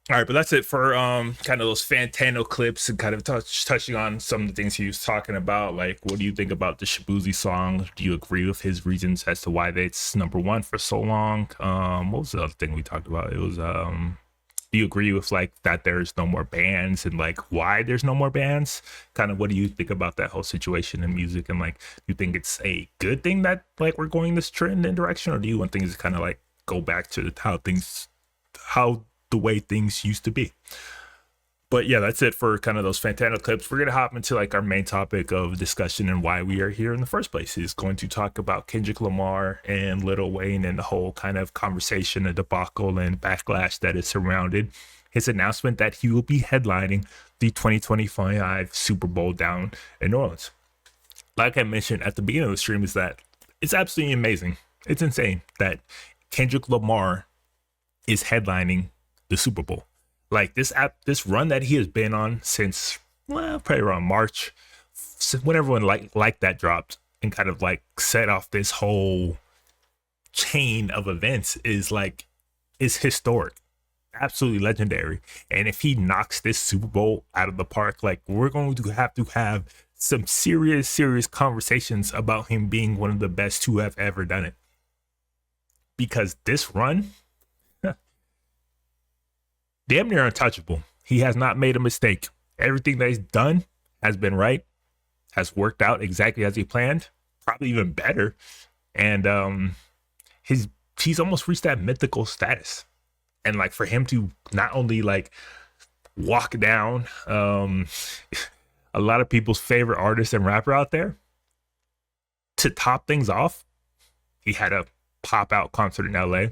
All right, but that's it for kind of those Fantano clips and kind of touching on some of the things he was talking about. Like, what do you think about the Shabuzi song? Do you agree with his reasons as to why it's number one for so long? What was the other thing we talked about? It was do you agree with like that there's no more bands and like why there's no more bands? Kind of what do you think about that whole situation in music, and like do you think it's a good thing that like we're going this trend and direction, or do you want things to kind of like go back to how the way things used to be? But yeah, that's it for kind of those Fantano clips. We're gonna hop into like our main topic of discussion and why we are here in the first place. Is going to talk about Kendrick Lamar and Lil Wayne and the whole kind of conversation and debacle and backlash that is surrounded his announcement that he will be headlining the 2025 Super Bowl down in New Orleans. Like I mentioned at the beginning of the stream, is that it's absolutely amazing. It's insane that Kendrick Lamar is headlining the Super Bowl. Like this run that he has been on since probably around March, when everyone like that dropped and kind of like set off this whole chain of events is historic, absolutely legendary. And if he knocks this Super Bowl out of the park, like we're going to have some serious conversations about him being one of the best to have ever done it. Because this run, damn near untouchable. He has not made a mistake. Everything that he's done has been right, has worked out exactly as he planned, probably even better. And he's almost reached that mythical status. And like for him to not only like walk down a lot of people's favorite artist and rapper out there, to top things off, he had a pop out concert in LA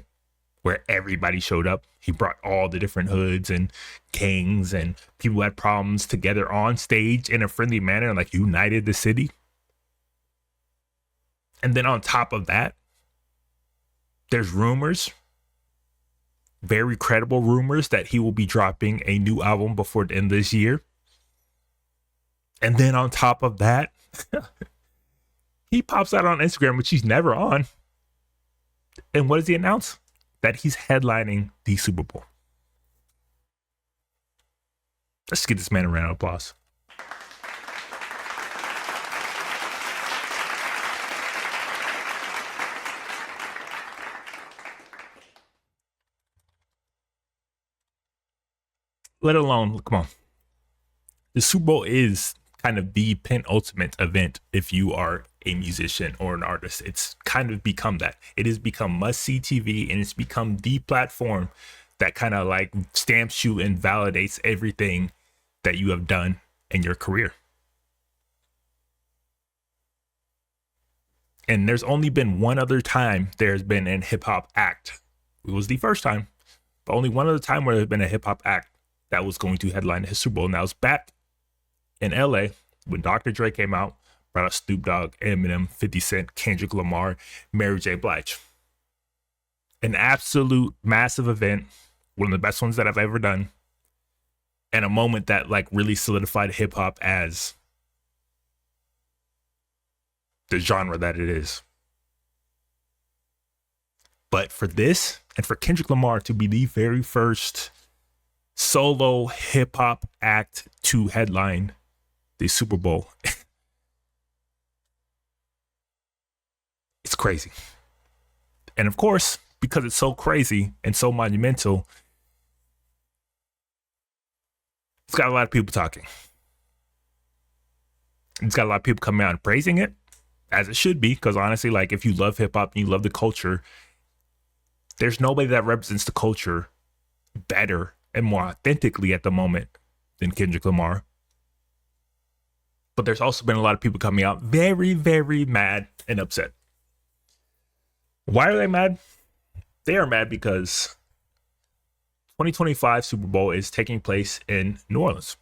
where everybody showed up. He brought all the different hoods and kings and people who had problems together on stage in a friendly manner and like united the city. And then on top of that, there's rumors, very credible rumors, that he will be dropping a new album before the end of this year. And then on top of that, he pops out on Instagram, which he's never on. And what does he announce? That he's headlining the Super Bowl. Let's give this man a round of applause. Let alone, come on. The Super Bowl is kind of the penultimate event if you are a musician or an artist. It's kind of become that. It has become must-see TV, and it's become the platform that kind of like stamps you and validates everything that you have done in your career. And there's only been one other time there's been a hip-hop act. It was the first time, but only one other time where there's been a hip-hop act that was going to headline the Super Bowl. And that was back in LA when Dr. Dre came out, brought out Snoop Dogg, Eminem, 50 Cent, Kendrick Lamar, Mary J. Blige. An absolute massive event, one of the best ones that I've ever done, and a moment that like really solidified hip hop as the genre that it is. But for this, and for Kendrick Lamar to be the very first solo hip hop act to headline the Super Bowl, it's crazy. And of course, because it's so crazy and so monumental, it's got a lot of people talking. It's got a lot of people coming out and praising it, as it should be, because honestly, like if you love hip hop and you love the culture, there's nobody that represents the culture better and more authentically at the moment than Kendrick Lamar. But there's also been a lot of people coming out very, very mad and upset. Why are they mad? They are mad because 2025 Super Bowl is taking place in New Orleans.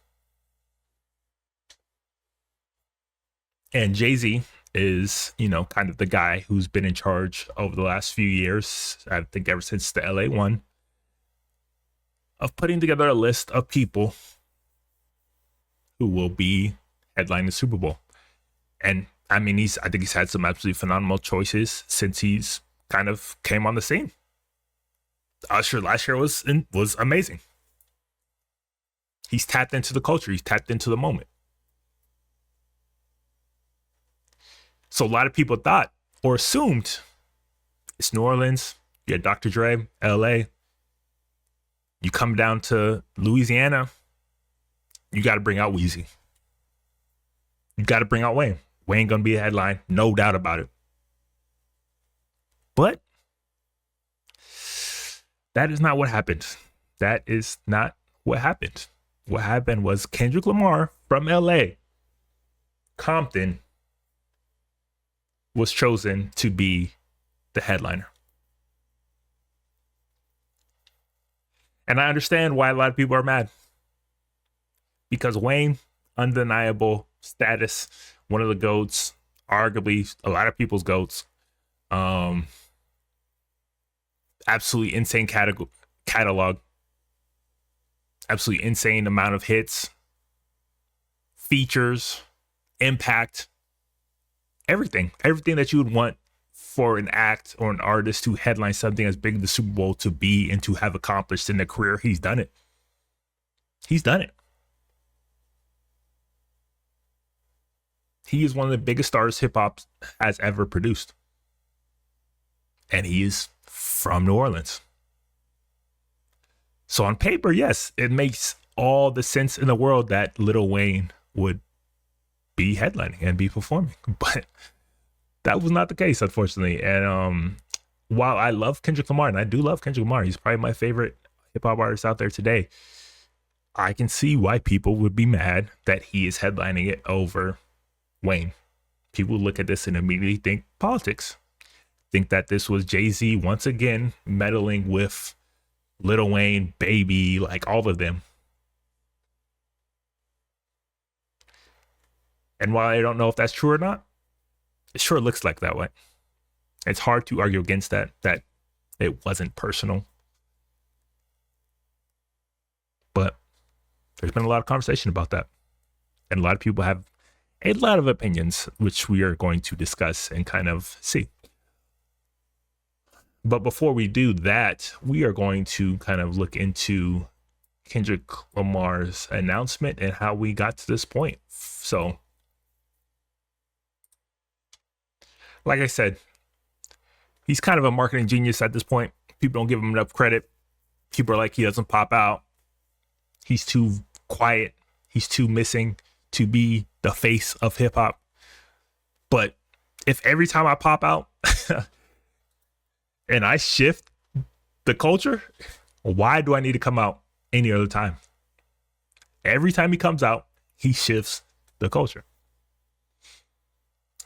And Jay-Z is, kind of the guy who's been in charge over the last few years, I think ever since the LA one, of putting together a list of people who will be headlining the Super Bowl. And I mean, I think he's had some absolutely phenomenal choices since he's kind of came on the scene. Usher last year was amazing. He's tapped into the culture. He's tapped into the moment. So a lot of people thought or assumed it's New Orleans. You got Dr. Dre, LA. You come down to Louisiana, you got to bring out Weezy. You got to bring out Wayne. Wayne going to be a headline, no doubt about it. But that is not what happened. That is not what happened. What happened was Kendrick Lamar from LA, Compton, was chosen to be the headliner. And I understand why a lot of people are mad. Because Wayne, undeniable status, one of the GOATs, arguably a lot of people's GOATs. Absolutely insane catalog. Absolutely insane amount of hits, features, impact, everything that you would want for an act or an artist to headline something as big as the Super Bowl to be and to have accomplished in their career. He's done it. He is one of the biggest artists hip hop has ever produced. And he is from New Orleans. So on paper, yes, it makes all the sense in the world that Lil Wayne would be headlining and be performing. But that was not the case, unfortunately. And while I love Kendrick Lamar, and I do love Kendrick Lamar, he's probably my favorite hip hop artist out there today, I can see why people would be mad that he is headlining it over Wayne. People look at this and immediately think politics. Think that this was Jay-Z once again meddling with Lil Wayne, Baby, like all of them. And while I don't know if that's true or not, it sure looks like that way. It's hard to argue against that it wasn't personal. But there's been a lot of conversation about that. And a lot of people have a lot of opinions, which we are going to discuss and kind of see. But before we do that, we are going to kind of look into Kendrick Lamar's announcement and how we got to this point. So, like I said, he's kind of a marketing genius at this point. People don't give him enough credit. People are like, he doesn't pop out. He's too quiet. He's too missing to be the face of hip hop. But if every time I pop out and I shift the culture, why do I need to come out any other time? Every time he comes out, he shifts the culture.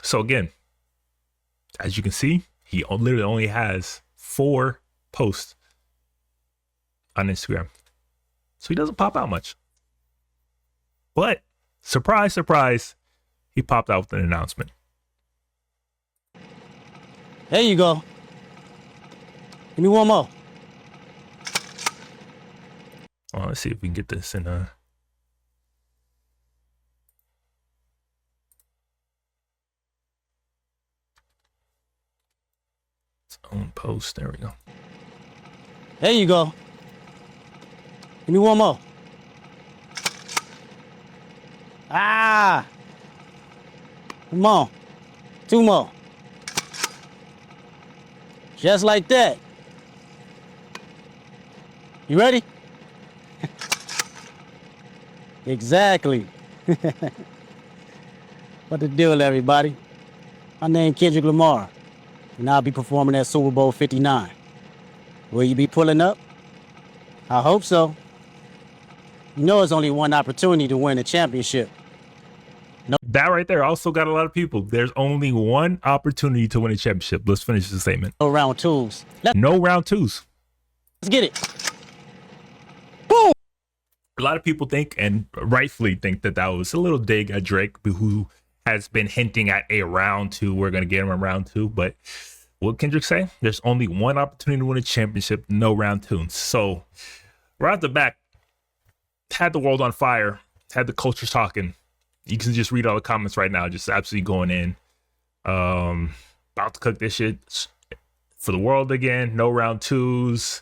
So again, as you can see, he literally only has 4 posts on Instagram. So he doesn't pop out much. But surprise, surprise, he popped out with an announcement. There you go. Give me one more. Well, let's see if we can get this in its own post. There we go. There you go. Give me one more. Ah! Come on. 2 more. Just like that. You ready? Exactly. What the deal, everybody? My name Kendrick Lamar, and I'll be performing at Super Bowl 59. Will you be pulling up? I hope so. You know there's only one opportunity to win a championship. That right there also got a lot of people. There's only one opportunity to win a championship. Let's finish the statement. No round twos. No round twos. Let's get it. Boom! A lot of people think, and rightfully think, that was a little dig at Drake, who has been hinting at a round 2. We're going to get him a round 2. But what Kendrick say? There's only one opportunity to win a championship, no round 2s. So right off the back, had the world on fire, had the culture talking. You can just read all the comments right now, just absolutely going in. About to cook this shit for the world again. No round 2s.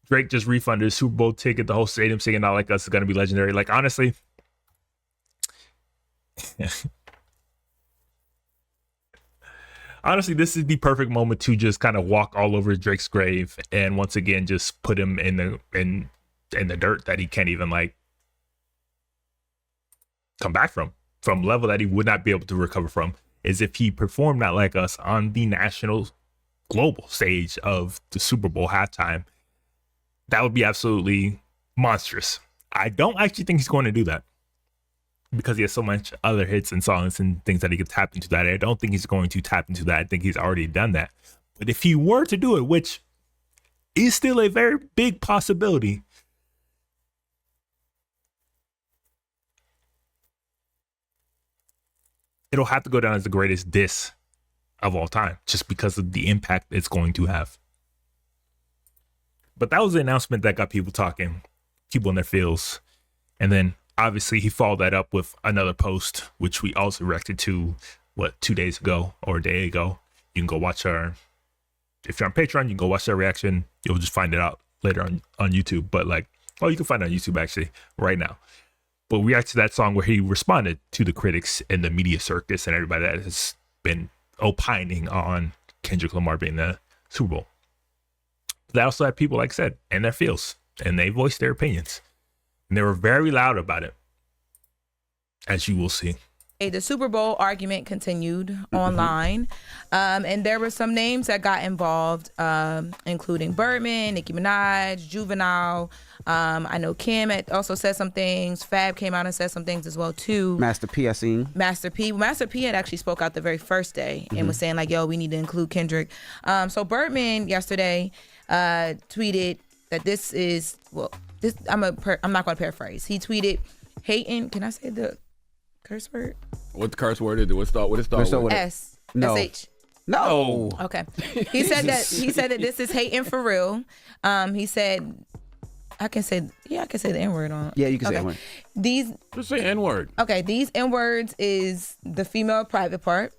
Drake just refunded his Super Bowl ticket. The whole stadium singing "Not Like Us" is going to be legendary. Like, honestly, honestly, this is the perfect moment to just kind of walk all over Drake's grave and once again just put him in the dirt that he can't even like come back from level that he would not be able to recover from. Is if he performed "Not Like Us" on the national global stage of the Super Bowl halftime. That would be absolutely monstrous. I don't actually think he's going to do that because he has so much other hits and songs and things that he could tap into that. I don't think he's going to tap into that. I think he's already done that. But if he were to do it, which is still a very big possibility, it'll have to go down as the greatest diss of all time just because of the impact it's going to have. But that was the announcement that got people talking, people in their feels. And then obviously he followed that up with another post, which we also reacted to, 2 days ago or a day ago. You can go watch if you're on Patreon, you can go watch our reaction. You'll just find it out later on YouTube. But you can find it on YouTube actually right now. But we reacted to that song where he responded to the critics and the media circus and everybody that has been opining on Kendrick Lamar being the Super Bowl. They also had people, like I said, in their feels, and they voiced their opinions. And they were very loud about it, as you will see. The Super Bowl argument continued online, and there were some names that got involved, including Birdman, Nicki Minaj, Juvenile. I know Kim had also said some things. Fab came out and said some things as well too. Master P, I seen. Master P had actually spoke out the very first day and was saying like, "Yo, we need to include Kendrick." So Birdman yesterday tweeted that this is I'm not going to paraphrase. He tweeted, "Hating." Can I say the curse word? What curse word is it? What it start with? S. No. S-H. No. Okay. He said that this is hating for real. He said, I can say the N-word on. Yeah, you can say N-word. Just say N-word. Okay, these N-words is the female private part.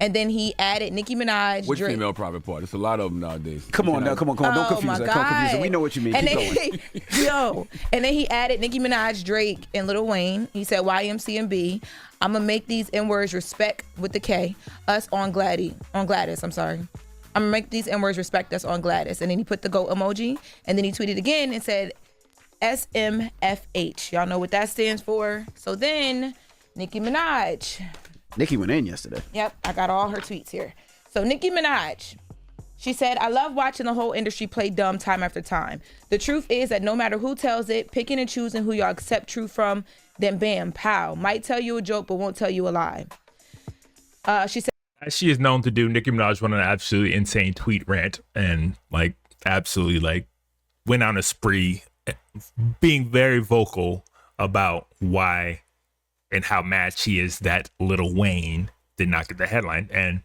And then he added Nicki Minaj. Which Drake. female private part? It's a lot of them nowadays. Come on. Don't confuse it. Don't confuse it. We know what you mean. And Keep going. And then he added Nicki Minaj, Drake, and Lil Wayne. He said YMCMB. I'm gonna make these N-words respect with the K. Us on Gladys. I'm sorry. I'm gonna make these N-words respect us on Gladys. And then he put the goat emoji. And then he tweeted again and said SMFH. Y'all know what that stands for. So then Nicki Minaj. Nicki went in yesterday. Yep, I got all her tweets here. So Nicki Minaj, she said, "I love watching the whole industry play dumb time after time. The truth is that no matter who tells it, picking and choosing who y'all accept truth from, then bam, pow. Might tell you a joke, but won't tell you a lie." She said, as she is known to do, Nicki Minaj went on an absolutely insane tweet rant and absolutely went on a spree, being very vocal about why and how mad she is that Lil Wayne did not get the headline. And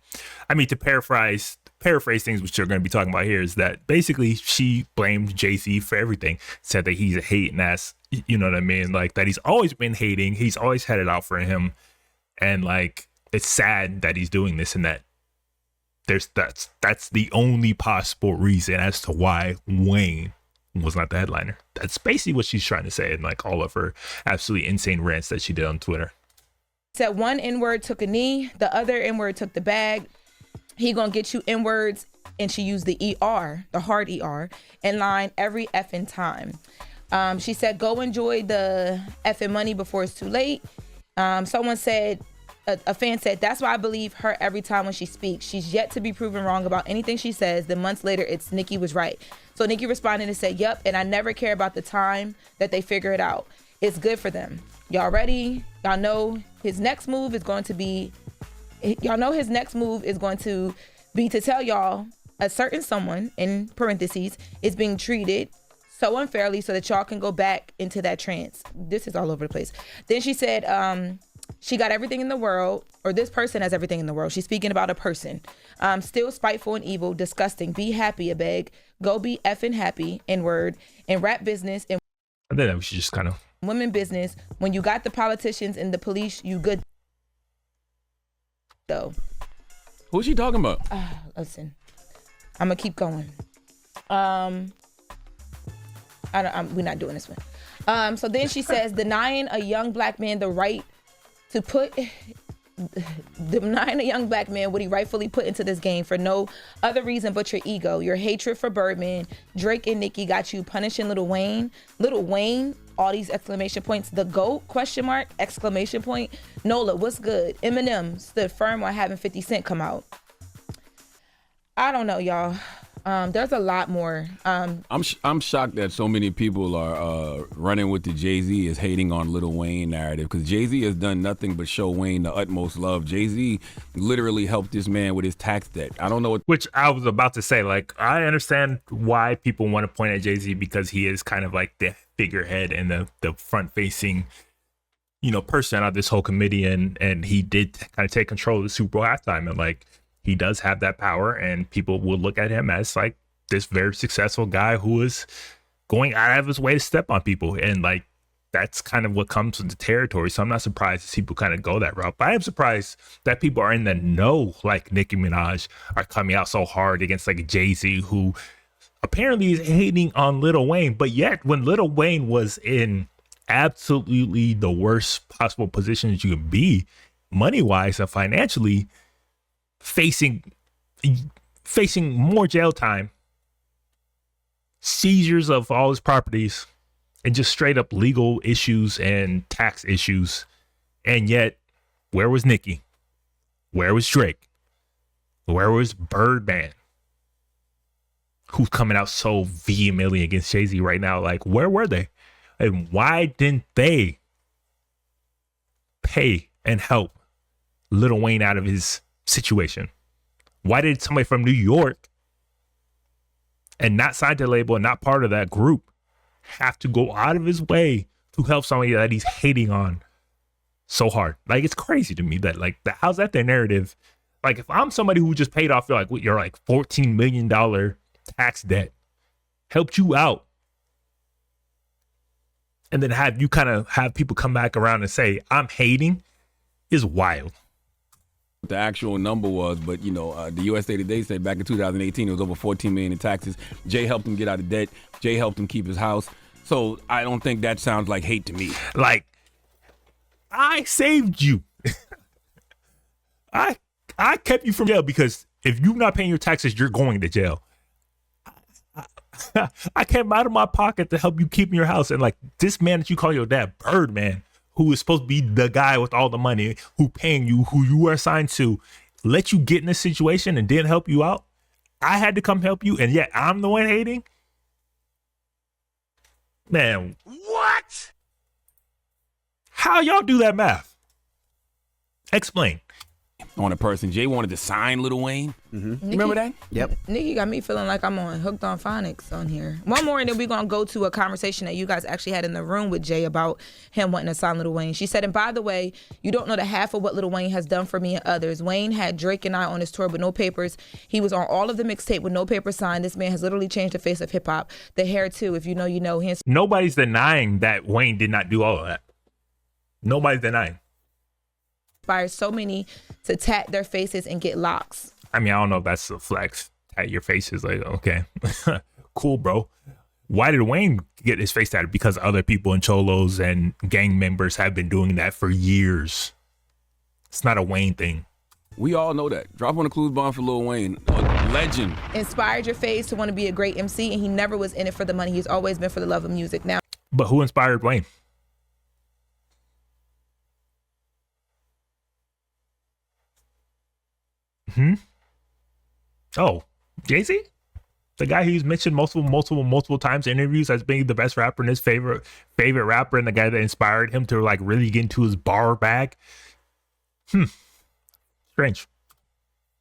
I mean, to paraphrase things, which you're going to be talking about here, is that basically she blamed Jay-Z for everything, said that he's a hating ass, you know what I mean? Like that he's always been hating. He's always had it out for him. And it's sad that he's doing this and that that's the only possible reason as to why Wayne was not the headliner. That's basically what she's trying to say in all of her absolutely insane rants that she did on Twitter. Said one N-word took a knee, the other N-word took the bag. He gonna get you N-words, and she used the ER, the hard ER, in line every effing time. She said, "Go enjoy the effing money before it's too late." Someone said, a fan said, "That's why I believe her every time when she speaks. She's yet to be proven wrong about anything she says. Then months later, it's Nicki was right." So Nicki responded and said, "Yup, and I never care about the time that they figure it out. It's good for them. Y'all ready? Y'all know his next move is going to be to tell y'all a certain someone, in parentheses, is being treated so unfairly so that y'all can go back into that trance." This is all over the place. Then she said, she got everything in the world, or this person has everything in the world. She's speaking about a person. Still spiteful and evil, disgusting. Be happy, a beg. Go be effing happy, N-word. In rap business, and then we should just kind of women business. When you got the politicians and the police, you good though. Who's she talking about? Listen, I'm gonna keep going. We're not doing this one. So then she says, denying a young black man the right to put... denying a young black man what he rightfully put into this game for no other reason but your ego. Your hatred for Birdman, Drake and Nicki got you punishing Lil Wayne. Lil Wayne, all these exclamation points. The GOAT, question mark, exclamation point. Nola, what's good? Eminem stood firm on having 50 Cent come out. I don't know, y'all. There's a lot more. I'm shocked that so many people are running with the Jay-Z is hating on Lil Wayne narrative, because Jay-Z has done nothing but show Wayne the utmost love. Jay-Z literally helped this man with his tax debt. I don't know what. Which I was about to say. Like, I understand why people want to point at Jay-Z, because he is kind of like the figurehead and the front-facing, person out of this whole committee, and he did kind of take control of the Super Bowl halftime, and like, he does have that power, and people will look at him as like this very successful guy who is going out of his way to step on people. And like, that's kind of what comes with the territory. So I'm not surprised that people kind of go that route. But I am surprised that people are in the know, like Nicki Minaj, are coming out so hard against like Jay-Z, who apparently is hating on Lil Wayne. But yet when Lil Wayne was in absolutely the worst possible positions you could be, money-wise and financially, facing more jail time, seizures of all his properties, and just straight up legal issues and tax issues. And yet, where was Nicki? Where was Drake? Where was Birdman, who's coming out so vehemently against Jay-Z right now? Like, where were they? And why didn't they pay and help Lil Wayne out of his situation? Why did somebody from New York and not signed to the label and not part of that group have to go out of his way to help somebody that he's hating on so hard? Like, it's crazy to me that like, how's that their narrative? Like, if I'm somebody who just paid off your $14 million tax debt, helped you out, and then have you kind of have people come back around and say I'm hating, is wild. The actual number was, but the USA Today said back in 2018 it was over $14 million in taxes. Jay helped him get out of debt. Jay helped him keep his house. So I don't think that sounds like hate to me. Like, I saved you. I kept you from jail, because if you're not paying your taxes, you're going to jail. I came out of my pocket to help you keep your house. And like, this man that you call your dad, Birdman, who is supposed to be the guy with all the money, who paying you, who you are assigned to, let you get in this situation and didn't help you out. I had to come help you, and yet I'm the one hating? Man, what? How y'all do that math? Explain. On a person, Jay wanted to sign Lil Wayne. Mm-hmm. Remember that? Yep. Nicki got me feeling like I'm on Hooked on Phonics on here. One more, and then we're going to go to a conversation that you guys actually had in the room with Jay about him wanting to sign Lil Wayne. She said, and by the way, you don't know the half of what Lil Wayne has done for me and others. Wayne had Drake and I on his tour with no papers. He was on all of the mixtape with no papers signed. This man has literally changed the face of hip hop. The hair too, if you know, you know. Nobody's denying that Wayne did not do all of that. Nobody's denying. Inspired so many to tat their faces and get locks. I mean, I don't know if that's a flex. Tat your faces, like, okay, cool, bro. Why did Wayne get his face tatted? Because other people in cholos and gang members have been doing that for years. It's not a Wayne thing. We all know that. Drop on the clues bomb for Lil Wayne, a legend. Inspired your face to want to be a great MC, and he never was in it for the money. He's always been for the love of music. Now, but who inspired Wayne? Oh, Jay-Z? The guy who's mentioned multiple times in interviews as being the best rapper and his favorite rapper, and the guy that inspired him to like really get into his bar bag. Strange.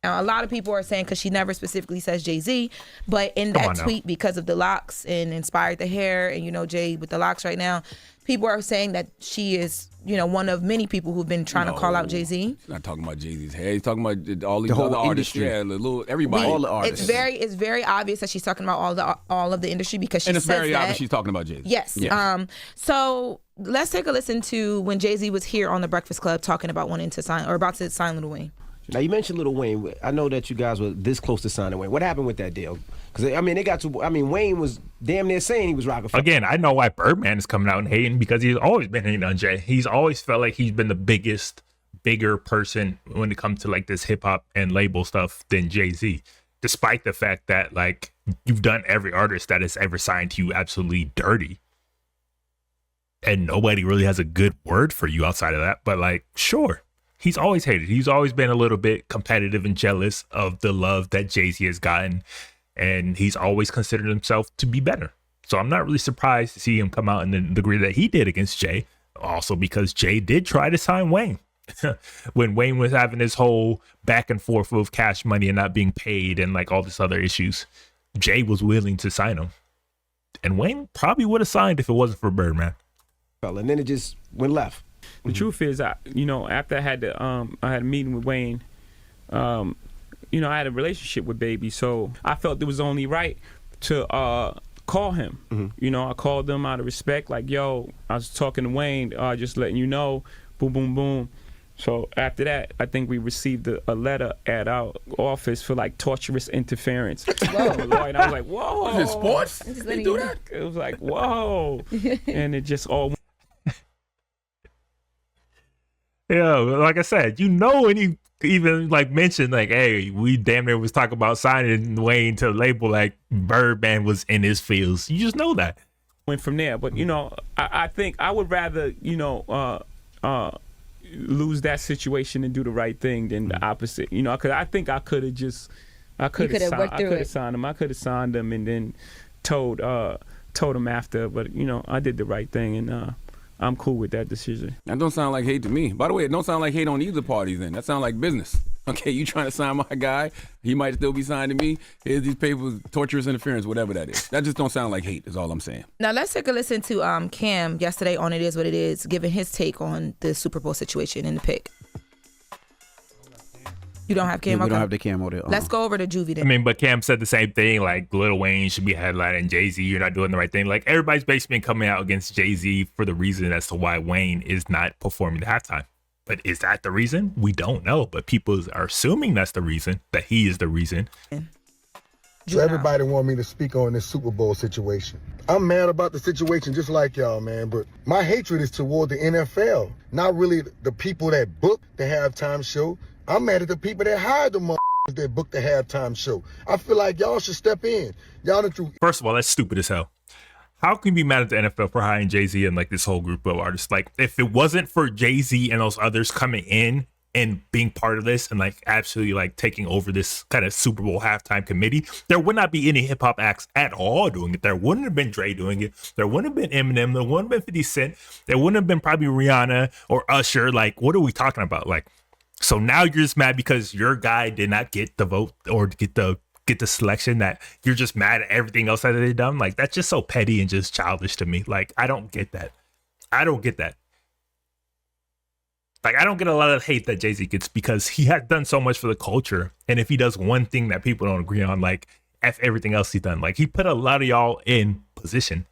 Now, a lot of people are saying, because she never specifically says Jay-Z, but in that tweet, because of the locks and inspired the hair, and Jay with the locks right now, people are saying that she is, one of many people who've been trying to call out Jay-Z. He's not talking about Jay-Z's hair. He's talking about all these other artists. Yeah, everybody. All the artists. It's very obvious that she's talking about all of the industry, because she says that. And it's very obvious she's talking about Jay-Z. Yes. So let's take a listen to when Jay-Z was here on the Breakfast Club talking about wanting to sign, or about to sign Lil Wayne. Now, you mentioned Lil Wayne. I know that you guys were this close to signing Wayne. What happened with that deal? Because, I mean, Wayne was damn near saying he was Rockefeller. Again, I know why Birdman is coming out and hating, because he's always been hating on Jay. He's always felt like he's been the bigger person when it comes to like this hip hop and label stuff than Jay-Z. Despite the fact that like you've done every artist that has ever signed to you absolutely dirty. And nobody really has a good word for you outside of that. But like, sure. He's always hated. He's always been a little bit competitive and jealous of the love that Jay-Z has gotten. And he's always considered himself to be better. So I'm not really surprised to see him come out in the degree that he did against Jay. Also because Jay did try to sign Wayne. When Wayne was having this whole back and forth with Cash Money and not being paid and like all this other issues, Jay was willing to sign him. And Wayne probably would have signed if it wasn't for Birdman. And then it just went left. The truth is, after I had a meeting with Wayne, I had a relationship with Baby, so I felt it was only right to call him. Mm-hmm. I called him out of respect, like, yo, I was talking to Wayne, just letting you know, boom, boom, boom. So after that, I think we received a letter at our office for like torturous interference. Whoa. And I was like, whoa. Was it sports? They do that? It was like, whoa. And it just all. Yeah, like I said, when he even like mentioned like, hey, we damn near was talking about signing Wayne to the label, like Birdman was in his fields. You just know that. Went from there, but I think I would rather lose that situation and do the right thing than the opposite. Because I think I could have signed him. I could have signed him and then told him after. But I did the right thing, and I'm cool with that decision. That don't sound like hate to me. By the way, it don't sound like hate on either party then. That sounds like business. Okay, you trying to sign my guy, he might still be signed to me. Here's these papers, torturous interference, whatever that is. That just don't sound like hate is all I'm saying. Now let's take a listen to Cam yesterday on It Is What It Is, giving his take on the Super Bowl situation in the pick. You don't have Cam? Yeah, we don't have the Cam over there. Let's go over to Juvie then. But Cam said the same thing, like Lil Wayne should be headlining Jay-Z. You're not doing the right thing. Like everybody's basically been coming out against Jay-Z for the reason as to why Wayne is not performing the halftime. But is that the reason? We don't know. But people are assuming that's the reason, that he is the reason. So everybody want me to speak on this Super Bowl situation. I'm mad about the situation just like y'all, man. But my hatred is toward the NFL, not really the people that book the halftime show. I'm mad at the people that hired the motherfuckers that booked the halftime show. I feel like y'all should step in. Y'all the truth. First of all, that's stupid as hell. How can you be mad at the NFL for hiring Jay-Z and like this whole group of artists? Like if it wasn't for Jay-Z and those others coming in and being part of this and like absolutely like taking over this kind of Super Bowl halftime committee, there would not be any hip hop acts at all doing it. There wouldn't have been Dre doing it. There wouldn't have been Eminem. There wouldn't have been 50 Cent. There wouldn't have been probably Rihanna or Usher. Like, what are we talking about? Like, so now you're just mad because your guy did not get the vote or get the selection, that you're just mad at everything else that they've done. Like, that's just so petty and just childish to me. Like, I don't get that. Like, I don't get a lot of hate that Jay-Z gets because he has done so much for the culture. And if he does one thing that people don't agree on, like, F everything else he's done. Like, he put a lot of y'all in position.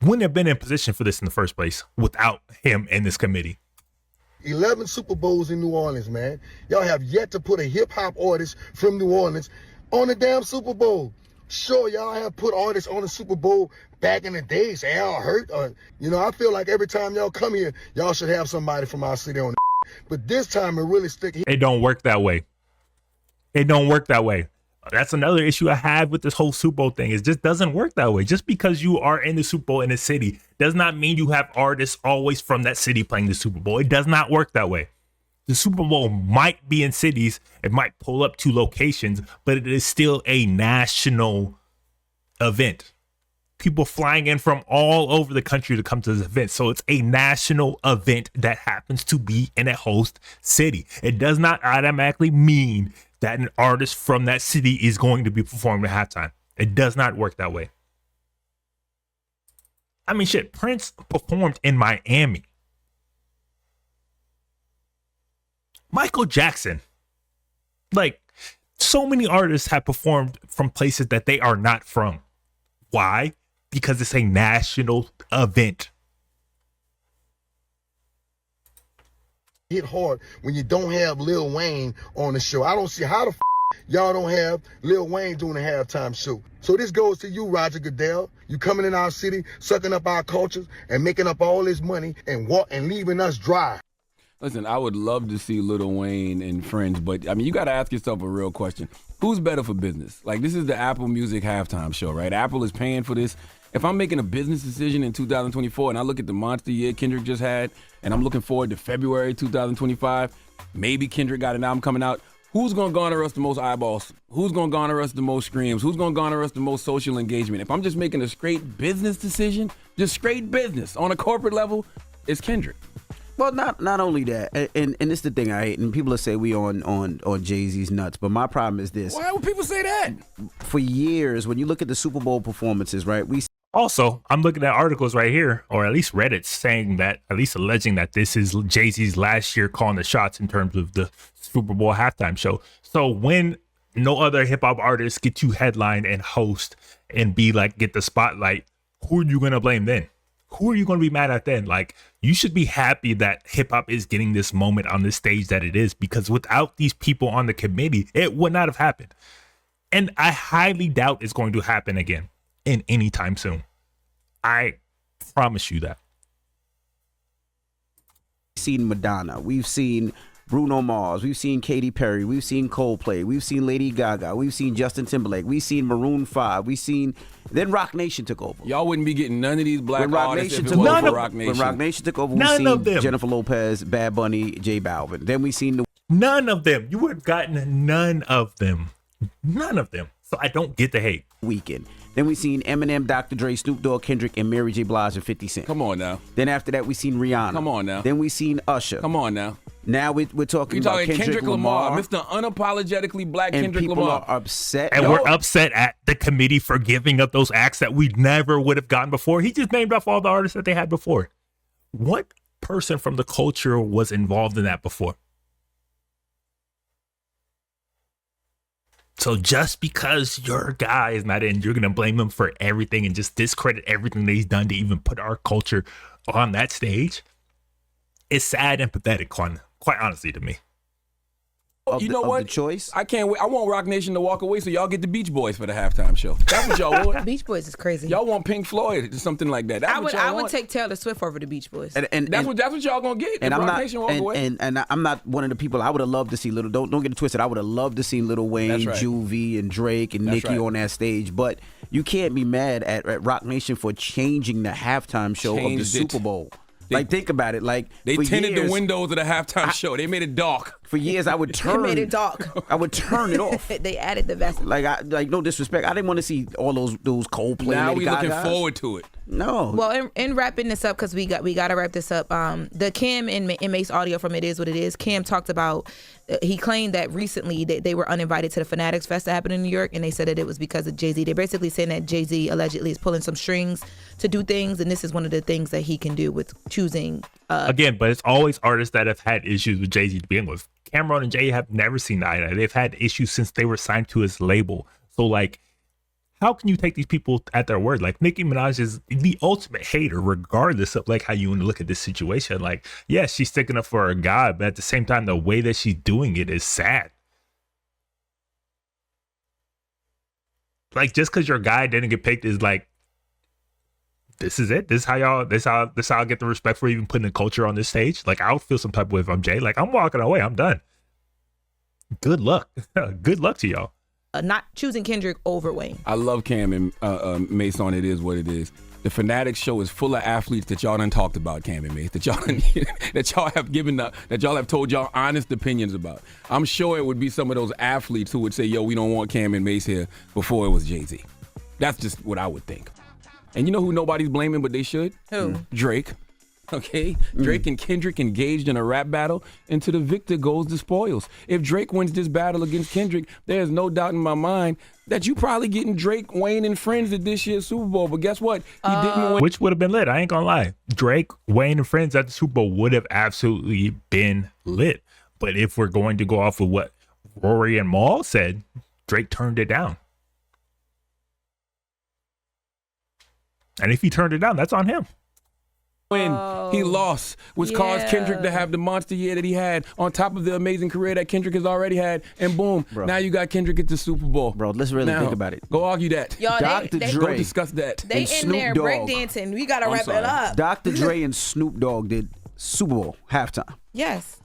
Wouldn't have been in position for this in the first place without him and this committee. 11 Super Bowls in New Orleans, man. Y'all have yet to put a hip-hop artist from New Orleans on the damn Super Bowl. Sure, y'all have put artists on the Super Bowl back in the day, say Al Hurt. I feel like every time y'all come here, y'all should have somebody from our city on the But this time it really stick. It don't work that way. That's another issue I have with this whole Super Bowl thing. It just doesn't work that way. Just because you are in the Super Bowl in a city does not mean you have artists always from that city playing the Super Bowl. It does not work that way. The Super Bowl might be in cities. It might pull up to locations, but it is still a national event. People flying in from all over the country to come to this event. So it's a national event that happens to be in a host city. It does not automatically mean that an artist from that city is going to be performing at halftime. It does not work that way. I mean, shit, Prince performed in Miami. Michael Jackson. Like, so many artists have performed from places that they are not from. Why? Because it's a national event. hit hard when you don't have Lil Wayne on the show. I don't see how the y'all don't have Lil Wayne doing a halftime show. So this goes to you, Roger Goodell. You coming in our city, sucking up our cultures and making up all this money and leaving us dry. Listen, I would love to see Lil Wayne and friends, but I mean, you got to ask yourself a real question. Who's better for business? Like, this is the Apple Music halftime show, right? Apple is paying for this. If I'm making a business decision in 2024 and I look at the monster year Kendrick just had, and I'm looking forward to February 2025, maybe Kendrick got an album coming out, who's going to garner us the most eyeballs? Who's going to garner us the most screams? Who's going to garner us the most social engagement? If I'm just making a straight business decision, just straight business on a corporate level, it's Kendrick. Well, not only that, and it's the thing I hate, and people will say we on Jay-Z's nuts, but my problem is this. Why would people say that? For years, when you look at the Super Bowl performances, right, Also, I'm looking at articles right here, or at least Reddit, saying that, at least alleging that this is Jay-Z's last year calling the shots in terms of the Super Bowl halftime show. So when no other hip hop artists get to headline and host and be like, get the spotlight, who are you going to blame then? Who are you going to be mad at then? Like, you should be happy that hip hop is getting this moment on this stage that it is, because without these people on the committee, it would not have happened. And I highly doubt it's going to happen again in any time soon. I promise you that. We've seen Madonna, we've seen Bruno Mars, we've seen Katy Perry, we've seen Coldplay, we've seen Lady Gaga, we've seen Justin Timberlake, we've seen Maroon 5, then Rock Nation took over. Y'all wouldn't be getting none of these black artists if it when wasn't for Rock Nation. When Rock Nation took over, None of them. Jennifer Lopez, Bad Bunny, J Balvin. Then we seen None of them. You would have gotten none of them. None of them. So I don't get the hate. Weekend. Then we seen Eminem, Dr. Dre, Snoop Dogg, Kendrick, and Mary J. Blige and 50 Cent. Come on now. Then after that, we seen Rihanna. Come on now. Then we seen Usher. Come on now. Now we're talking You're about talking Kendrick Lamar, Mr. Unapologetically Black and Kendrick people Lamar. are upset. And we're upset at the committee for giving up those acts that we never would have gotten before. He just named off all the artists that they had before. What person from the culture was involved in that before? So just because your guy is not in, you're going to blame him for everything and just discredit everything that he's done to even put our culture on that stage? It's sad and pathetic, quite honestly to me. You know what? The choice? I can't wait. I want Rock Nation to walk away so y'all get the Beach Boys for the halftime show. That's what y'all want. Beach Boys is crazy. Y'all want Pink Floyd or something like that. That's what y'all I want. would take Taylor Swift over the Beach Boys. And that's what y'all gonna get. And if I'm Rock not, Nation walk away. and I'm not one of the people. I would have loved to see don't get it twisted. I would have loved to see Lil Wayne, That's right. Juvie, and Drake and Nicki on that stage. But you can't be mad at Rock Nation for changing the halftime show of the Changed it. Super Bowl. Like, think about it. Like, They for tinted years, the windows of the halftime show. They made it dark. For years, I would They turn. made it dark. I would turn it off. They added the vest. Like no disrespect. I didn't want to see all those Coldplay. Now Lady we looking Gagas. forward to it. No. Well, in wrapping this up, because we got to wrap this up. The Kim and Mace audio from It Is What It Is. Kim talked about. He claimed that recently they were uninvited to the Fanatics Fest that happened in New York, and they said that it was because of Jay-Z. They're basically saying that Jay-Z allegedly is pulling some strings to do things, and this is one of the things that he can do with choosing. Again, but it's always artists that have had issues with Jay-Z to begin with. Cameron and Jay have never seen eye to eye. They've had issues since they were signed to his label. So, like, how can you take these people at their word? Like, Nicki Minaj is the ultimate hater, regardless of like how you want to look at this situation. Like, yeah, she's sticking up for her guy, but at the same time, the way that she's doing it is sad. Like, just because your guy didn't get picked is like, this is it. This is how I get the respect for even putting the culture on this stage. Like, I'll feel some type of way if I'm Jay. Like, I'm walking away. I'm done. Good luck. Good luck to y'all. Not choosing Kendrick over Wayne. I love Cam and Mace on It Is What It Is. The Fanatics show is full of athletes that y'all done talked about, Cam and Mace, that y'all have told y'all honest opinions about. I'm sure it would be some of those athletes who would say, yo, we don't want Cam and Mace here before it was Jay-Z. That's just what I would think. And you know who nobody's blaming, but they should? Who? Drake. Okay, Drake and Kendrick engaged in a rap battle, and to the victor goes the spoils. If Drake wins this battle against Kendrick, there's no doubt in my mind that you probably getting Drake, Wayne, and friends at this year's Super Bowl. But guess what? He didn't win. Which would have been lit. I ain't gonna lie. Drake, Wayne, and friends at the Super Bowl would have absolutely been lit. But if we're going to go off of what Rory and Maul said, Drake turned it down. And if he turned it down, that's on him. win. He lost, which caused Kendrick to have the monster year that he had on top of the amazing career that Kendrick has already had. And boom, now you got Kendrick at the Super Bowl. Bro, let's really think about it. Go argue that. Y'all, Dr. they, Dre. Go discuss that. they in Snoop there Dogg. breakdancing. We gotta wrap it up. Dr. Dre and Snoop Dogg did Super Bowl halftime. Yes.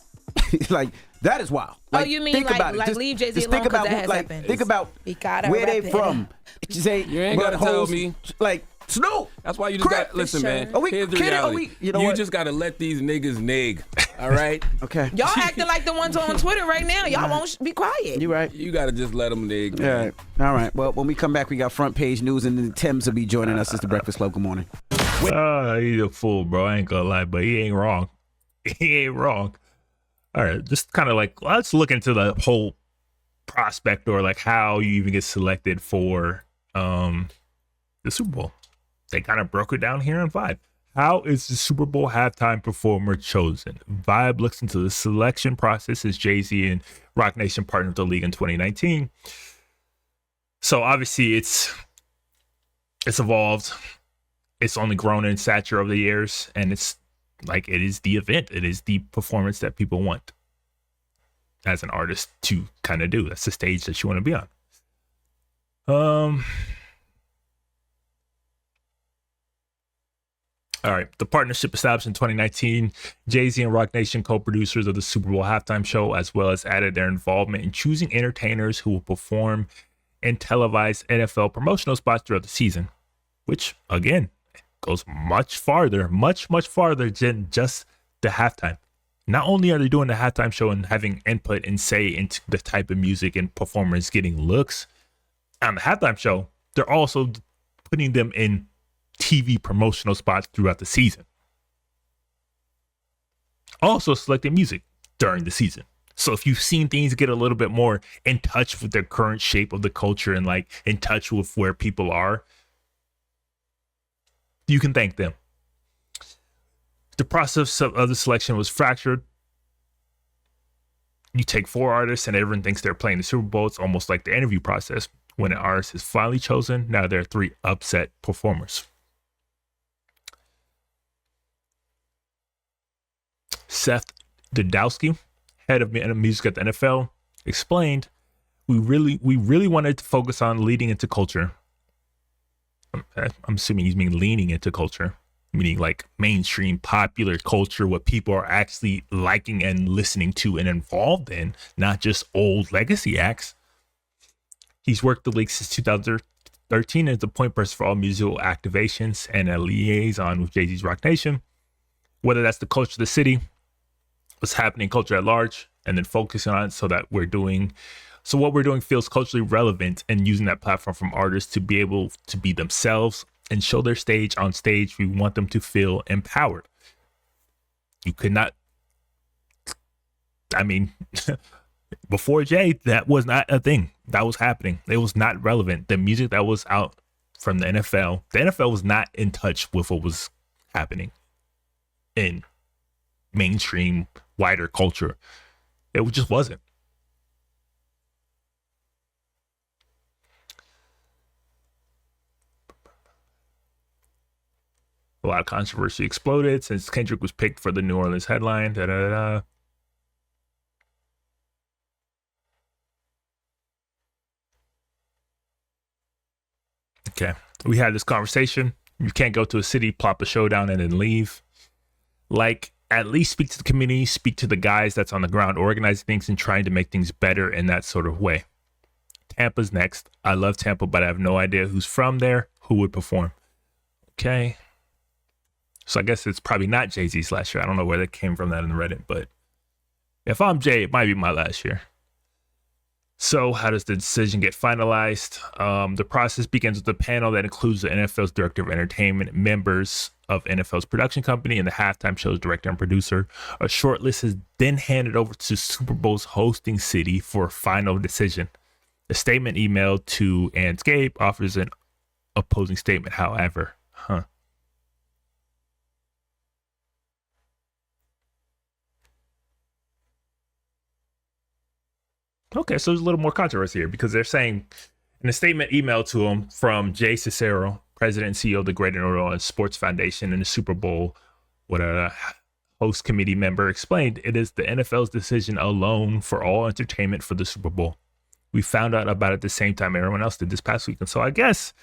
Like, that is wild. Like, you mean think like- about it. like Just- leave Jay-Z just alone think 'cause about that has like happened. think about We gotta where they wrap it from. Just ain't You ain't gotta tell me. Like Snoop. That's why you just Correct. got listen, Sure. man. Are we Here's the kidding? Are reality. we- you know what? just gotta let these niggas nig. All right. Okay. Y'all acting like the ones on Twitter right now. Y'all won't be quiet. You right. You gotta just let them nig. All Man. right. All right. Well, when we come back, we got front page news, and then Tim's will be joining us. It's the Breakfast Club. Good morning. He's a fool, bro. I ain't gonna lie, but he ain't wrong. He ain't wrong. All right, just kind of like, let's look into the whole prospect or like how you even get selected for the Super Bowl. They kind of broke it down here in Vibe. How is the Super Bowl halftime performer chosen? Vibe looks into the selection process as Jay-Z and Rock Nation partnered with the league in 2019. So obviously it's evolved. It's only grown in stature over the years, and it's like, it is the event. It is the performance that people want as an artist to kind of do. That's the stage that you want to be on. All right. The partnership established in 2019, Jay-Z and Rock Nation co-producers of the Super Bowl halftime show, as well as added their involvement in choosing entertainers who will perform in televised NFL promotional spots throughout the season, which again goes much farther than just the halftime. Not only are they doing the halftime show and having input and say into the type of music and performers getting looks on the halftime show, they're also putting them in TV promotional spots throughout the season. Also selecting music during the season. So if you've seen things get a little bit more in touch with the current shape of the culture and like in touch with where people are, you can thank them. The process of the selection was fractured. You take 4 artists and everyone thinks they're playing the Super Bowl. It's almost like the interview process. When an artist is finally chosen, now there are 3 upset performers. Seth Dudowski, head of music at the NFL, explained, we really wanted to focus on leading into culture. I'm assuming he's meaning leaning into culture, meaning like mainstream popular culture, what people are actually liking and listening to and involved in, not just old legacy acts. He's worked the league since 2013 as the point person for all musical activations and a liaison with Jay-Z's Rock Nation. Whether that's the culture of the city, what's happening culture at large, and then focusing on it so what we're doing feels culturally relevant, and using that platform from artists to be able to be themselves and show their stage on stage. We want them to feel empowered. You could not, I mean, before Jay, that was not a thing that was happening. It was not relevant. The music that was out from the NFL was not in touch with what was happening in mainstream wider culture. It just wasn't. A lot of controversy exploded since Kendrick was picked for the New Orleans headline. Okay, we had this conversation. You can't go to a city, plop a showdown, and then leave. Like, at least speak to the community, speak to the guys that's on the ground organizing things and trying to make things better in that sort of way. Tampa's next. I love Tampa, but I have no idea who's from there, who would perform. Okay. So I guess it's probably not Jay-Z's last year. I don't know where that came from that in the Reddit, but if I'm Jay, it might be my last year. So how does the decision get finalized? The process begins with a panel that includes the NFL's director of entertainment, members of NFL's production company, and the halftime show's director and producer. A short list is then handed over to Super Bowl's hosting city for a final decision. A statement emailed to Anscape offers an opposing statement, however. Okay, so there's a little more controversy here because they're saying in a statement emailed to him from Jay Cicero, president and CEO of the Greater New Orleans Sports Foundation and the Super Bowl what a host committee member explained, it is the NFL's decision alone for all entertainment for the Super Bowl. We found out about it at the same time everyone else did this past week. And so I guess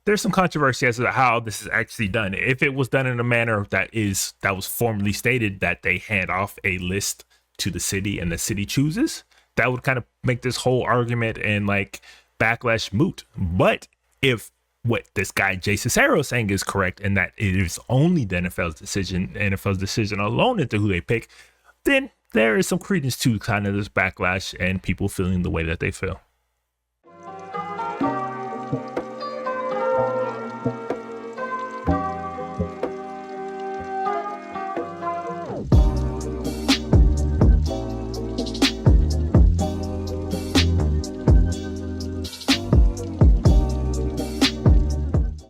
there's some controversy as to how this is actually done. If it was done in a manner that was formally stated, that they hand off a list to the city and the city chooses, that would kind of make this whole argument and like backlash moot. But if what this guy Jay Cicero is saying is correct, and that it is only the NFL's decision alone into who they pick, then there is some credence to kind of this backlash and people feeling the way that they feel.